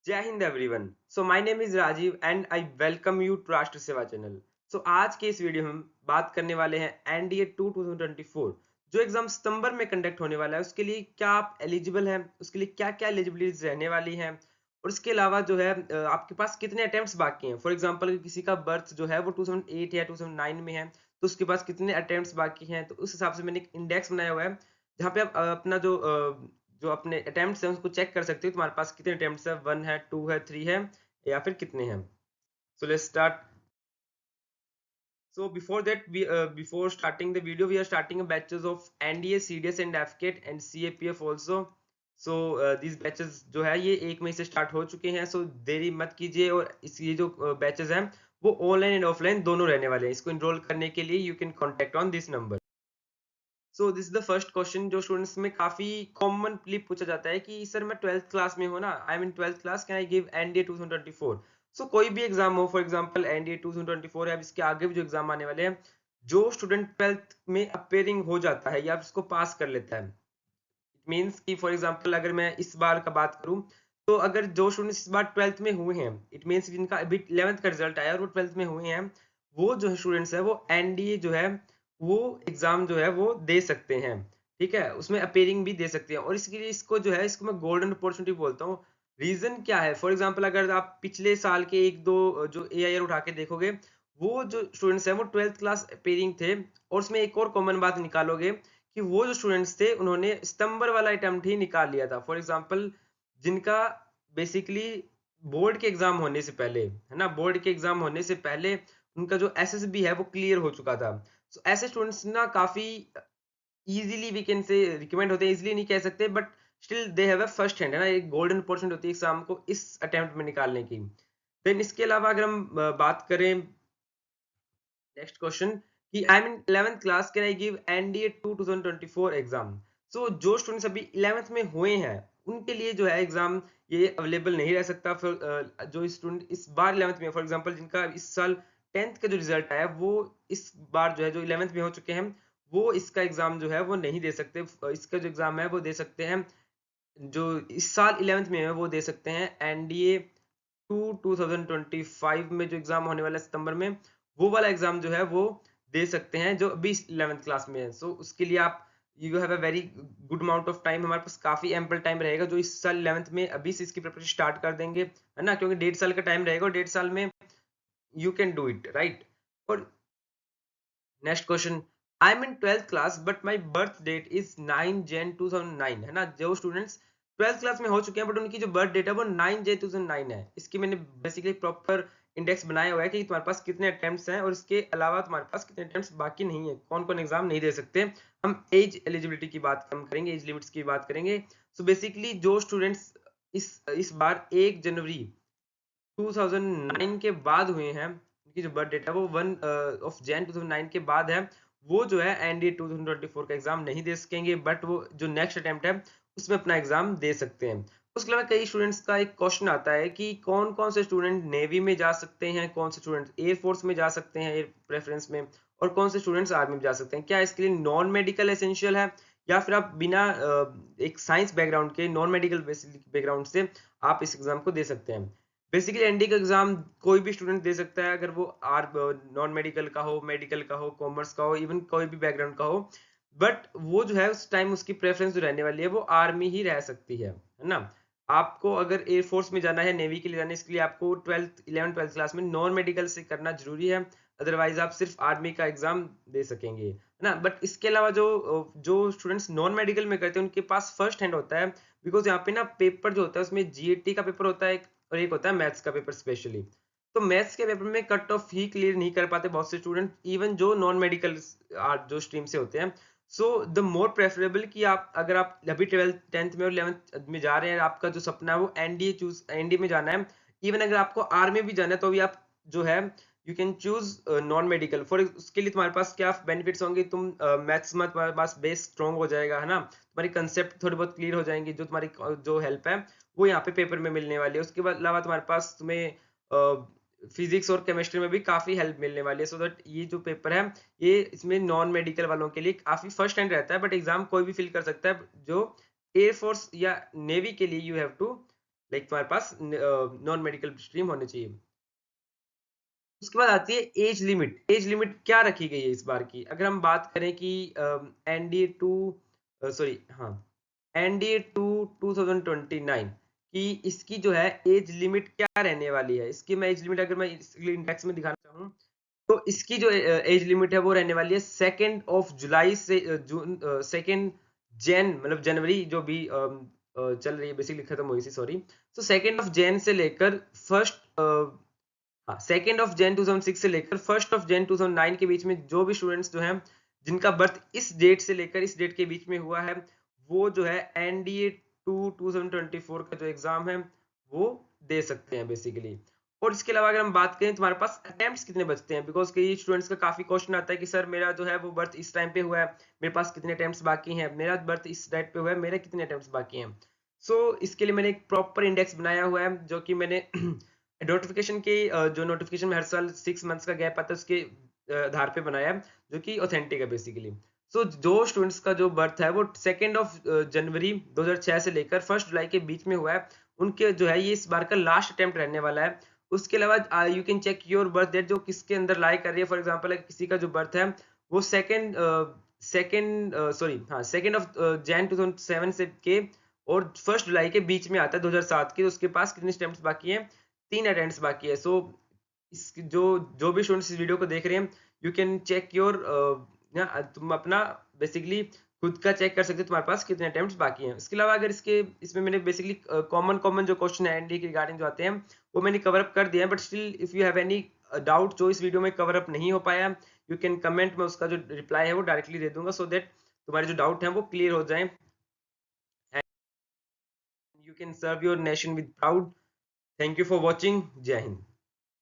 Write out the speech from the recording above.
जय हिंद everyone. So my name is Rajiv and I welcome you to Rashtra Seva channel. सो आज के इस वीडियो में हम बात करने वाले हैं एनडीए 2024 जो एग्जाम सितंबर में कंडक्ट होने वाला है उसके लिए क्या आप एलिजिबल हैं, उसके लिए क्या क्या एलिजिबिलिटीज रहने वाली हैं और इसके अलावा जो है आपके पास कितने अटेम्प्ट्स बाकी हैं। फॉर एग्जांपल अगर किसी का बर्थ जो है वो 2008 या 2009 में है तो उसके पास कितने अटेम्प्ट्स बाकी हैं, तो उस हिसाब से मैंने एक इंडेक्स बनाया हुआ है जहाँ पे आप अपना जो अपने अटेम्प्ट्स हैं उसको चेक कर सकते हो तुम्हारे पास कितने अटेम्प्ट्स है, 1 है, 2 है, 3 है या फिर कितने हैं। So let's start. So before that, before starting the video, we are starting a batches of NDA, CDS and FCAT and CAPF also. So these batches जो है ये 1 मई से स्टार्ट हो चुके हैं। So देरी मत कीजिए और इस ये जो बैचेस हैं वो ऑनलाइन एंड ऑफलाइन दोनों रहने वाले हैं। इसको इनरोल करने के लिए you can contact on this number. So this is the first question जो स्टूडेंट्स में काफी कॉमनली पूछा जाता है कि सर मैं 12th क्लास में हूँ ना, आई am in 12th class, can I give NDA 2024। सो कोई भी एग्जाम हो, फॉर एग्जांपल एनडीए 2024 है, अब इसके आगे भी जो एग्जाम आने वाले हैं, जो स्टूडेंट 12th में अपेयरिंग हो जाता है या उसको पास कर लेता है, इट मीन्स कि फॉर एग्जांपल अगर मैं इस बार का बात करूं तो अगर जो स्टूडेंट्स इस बार 12th में हुए हैं, इट मीन्स जिनका अभी 11th का रिजल्ट आया और वो 12th में हुए हैं, वो जो स्टूडेंट्स है वो एनडीए जो है वो एग्जाम जो है वो दे सकते हैं। ठीक है, उसमें अपेयरिंग भी दे सकते हैं और इसके लिए इसको जो है इसको मैं गोल्डन अपॉर्चुनिटी बोलता हूँ। रीजन क्या है, फॉर एग्जाम्पल अगर आप पिछले साल के एक दो जो ए उठा के देखोगे, वो जो स्टूडेंट्स हैं वो 12th क्लास अपेयरिंग थे और उसमें एक और कॉमन बात निकालोगे कि वो जो स्टूडेंट्स थे उन्होंने सितंबर वाला अटेम्प्ट ही निकाल लिया था। फॉर एग्जांपल जिनका बेसिकली बोर्ड के एग्जाम होने से पहले, है ना, बोर्ड के एग्जाम होने से पहले उनका जो एसएसबी है वो क्लियर हो चुका था। सो ऐसे स्टूडेंट्स ना काफी easily we can say recommend होते हैं, इजीली नहीं कह सकते but still they have a first hand, है ना, एक गोल्डन अपॉर्चुनिटी होती है एग्जाम को इस अटेम्प्ट में निकालने की। देन इसके अलावा अगर हम बात करें नेक्स्ट क्वेश्चन कि I am in 11th class, can I give NDA 2024 exam. So जो स्टूडेंट्स अभी 11th में हुए हैं उनके लिए जो है एग्जाम ये अवेलेबल नहीं रह सकता। फिर जो स्टूडेंट इस बार 11th में, फॉर एग्जांपल जिनका इस साल 10th का जो रिजल्ट आया वो इस बार जो है जो 11th में हो चुके हैं वो इसका एग्जाम जो है वो नहीं दे सकते। इसका जो एग्जाम है वो दे सकते हैं जो इस साल 11th में है वो दे सकते हैं एनडीए 2025 में जो एग्जाम होने वाला है सितंबर में, वो वाला एग्जाम जो है वो दे सकते हैं जो अभी 11th क्लास में है। सो उसके लिए आप you have a very good amount of time, हमारे पास काफी एम्पल टाइम रहेगा जो इस साल 11th में अभी से इसकी प्रिपरेशन स्टार्ट कर देंगे, है ना, क्योंकि 1.5 साल का टाइम रहेगा और 1.5 साल में you can do it right. और next question, I am in 12th class but my birth date is 9 Jan 2009, है ना, जो स्टूडेंट्स 12th क्लास में हो चुके हैं बट उनकी जो बर्थ डेट है वो 9 जैन 2009 है, इसकी मैंने बेसिकली प्रॉपर इंडेक्स बनाया हुआ है कि तुम्हारे पास कितने अटेम्प्ट्स हैं और इसके अलावा तुम्हारे पास कितने अटेम्प्ट्स बाकी नहीं है, कौन कौन एग्जाम नहीं दे सकते। हम एज एलिजिबिलिटी की बात हम करेंगे, एज लिमिट्स की बात करेंगे। सो बेसिकली जो स्टूडेंट्स इस बार 1 जनवरी 2009 के बाद हुए हैं, उनकी जो बर्थ डेट है वो 1 जैन 2009 के बाद है, वो जो है एनडीए 2024 का एग्जाम नहीं दे सकेंगे बट वो जो नेक्स्ट अटेम्प्ट है उसमें अपना एग्जाम दे सकते हैं। उसके अलावा कई स्टूडेंट्स का एक क्वेश्चन आता है कि कौन कौन से स्टूडेंट नेवी में जा सकते हैं, कौन से स्टूडेंट एयरफोर्स में जा सकते हैं एयर प्रेफरेंस में, और कौन से स्टूडेंट्स आर्मी में जा सकते हैं। क्या इसके लिए नॉन मेडिकल एसेंशियल है या फिर आप बिना एक साइंस बैकग्राउंड के नॉन मेडिकल बैकग्राउंड से आप इस एग्जाम को दे सकते हैं। बेसिकली एनडी का एग्जाम कोई भी स्टूडेंट दे सकता है, अगर वो आर नॉन मेडिकल का हो, मेडिकल का हो, कॉमर्स का हो, इवन कोई भी बैकग्राउंड का हो, बट वो जो है उस टाइम उसकी प्रेफरेंस जो रहने वाली है वो आर्मी ही रह सकती है ना। आपको अगर एयरफोर्स में जाना है, नेवी के लिए जाना है, इसके लिए आपको 12th क्लास में नॉन मेडिकल से करना जरूरी है, अदरवाइज आप सिर्फ आर्मी का एग्जाम दे सकेंगे, है ना। बट इसके अलावा जो स्टूडेंट्स नॉन मेडिकल में करते हैं उनके पास फर्स्ट हैंड होता है, बिकॉज यहाँ पे ना पेपर जो होता है उसमें जीएटी का पेपर होता है और एक होता है मैथ्स का पेपर स्पेशली। तो मैथ्स के पेपर में कट ऑफ ही क्लियर नहीं कर पाते बहुत से स्टूडेंट, इवन जो नॉन मेडिकल जो स्ट्रीम से होते हैं। सो द मोर प्रेफरेबल कि आप अगर आप अभी 12th 10th में और 11th में जा रहे हैं, आपका जो सपना है वो एनडीए में जाना है, इवन अगर आपको आर्मी भी जाना है तो भी आप जो है you can choose non medical. For उसके लिए तुम्हारे पास क्या बेनिफिट्स होंगे, तुम मैथ्स में तुम्हारे पास बेस स्ट्रॉन्ग हो जाएगा, है ना, तुम्हारी कंसेप्ट थोड़ी बहुत क्लियर हो जाएंगी, जो तुम्हारी जो हेल्प है वो यहाँ पे पेपर में मिलने वाली है। उसके बाद अलावा तुम्हारे पास तुम्हें फिजिक्स और केमिस्ट्री में भी काफी हेल्प मिलने वाली है, सो दैट ये जो पेपर है ये इसमें नॉन मेडिकल वालों के लिए काफी फर्स्ट हैंड रहता है, बट एग्जाम कोई भी फिल कर सकता है। जो एयरफोर्स या नेवी के लिए यू हैव टू लाइक तुम्हारे पास नॉन मेडिकल स्ट्रीम होनी चाहिए। उसके बाद आती है एज लिमिट। एज लिमिट क्या रखी गई है इस बार की, अगर हम बात करें कि एनडीए टू सॉरी हाँ एनडीए टू 2029 की इसकी जो है एज लिमिट क्या रहने वाली है, इसकी मैं एज लिमिट अगर मैं इंडेक्स में दिखाना चाहूँ तो इसकी जो एज लिमिट है वो रहने वाली है 2 जुलाई से जून 2 जैन मतलब जनवरी जो भी चल रही है बेसिकली खत्म हुई थी सॉरी। तो 2 जैन से लेकर फर्स्ट हाँ 2 जैन 2006 से लेकर 1 जैन 2009 के बीच में जो भी स्टूडेंट्स जो हैं जिनका बर्थ इस डेट से लेकर इस डेट के बीच में हुआ है वो जो है एनडीए टू 2024 का जो एग्जाम है वो दे सकते हैं बेसिकली। और इसके अलावा अगर हम बात करें तुम्हारे पास अटेम्प्ट्स कितने बचते हैं, बिकॉज कई स्टूडेंट्स का काफी क्वेश्चन आता है कि सर मेरा जो है वो बर्थ इस टाइम पे हुआ है, मेरे पास कितने अटेम्प्ट्स बाकी हैं, मेरा बर्थ इस डेट पे हुआ है, मेरे कितने अटेम्प्ट्स बाकी हैं। सो इसके लिए मैंने एक प्रॉपर इंडेक्स बनाया हुआ है जो कि मैंने नोटिफिकेशन के जो नोटिफिकेशन में हर साल 6 मंथ्स का गैप आता है उसके आधार पे बनाया है जो कि ऑथेंटिक है बेसिकली। सो जो स्टूडेंट्स का जो बर्थ है वो 2 जनवरी 2006 से लेकर 1 जुलाई के बीच में हुआ है उनके जो है ये इस बार का लास्ट अटेम्प्ट रहने वाला है। उसके अलावा you can check your birth date जो किसके अंदर लाई कर रही है। फॉर एग्जाम्पल किसी का जो बर्थ है वो सेकेंड 2007 से के और 1 जुलाई के बीच में आता है 2007 के, तो उसके पास कितने स्टेम्प्स बाकी हैं, 3 अटेम्प्ट्स बाकी है। सो इस जो जो भी स्टूडेंट्स इस वीडियो को देख रहे हैं यू कैन चेक योर तुम अपना बेसिकली खुद का चेक कर सकते हो तुम्हारे पास कितने अटेम्प्ट्स बाकी हैं। इसके अलावा अगर इसमें मैंने बेसिकली कॉमन कॉमन जो क्वेश्चन है एनडी के रिगार्डिंग जो आते हैं वो मैंने कवर अप कर दिया है, but still if you have any doubt जो इस वीडियो में कवर अप नहीं हो पाया यू कैन कमेंट में उसका जो रिप्लाई है वो डायरेक्टली दे दूंगा सो दैट तुम्हारे जो डाउट है वो क्लियर हो जाए and you can serve your nation with proud. Thank you for watching. Jai Hind.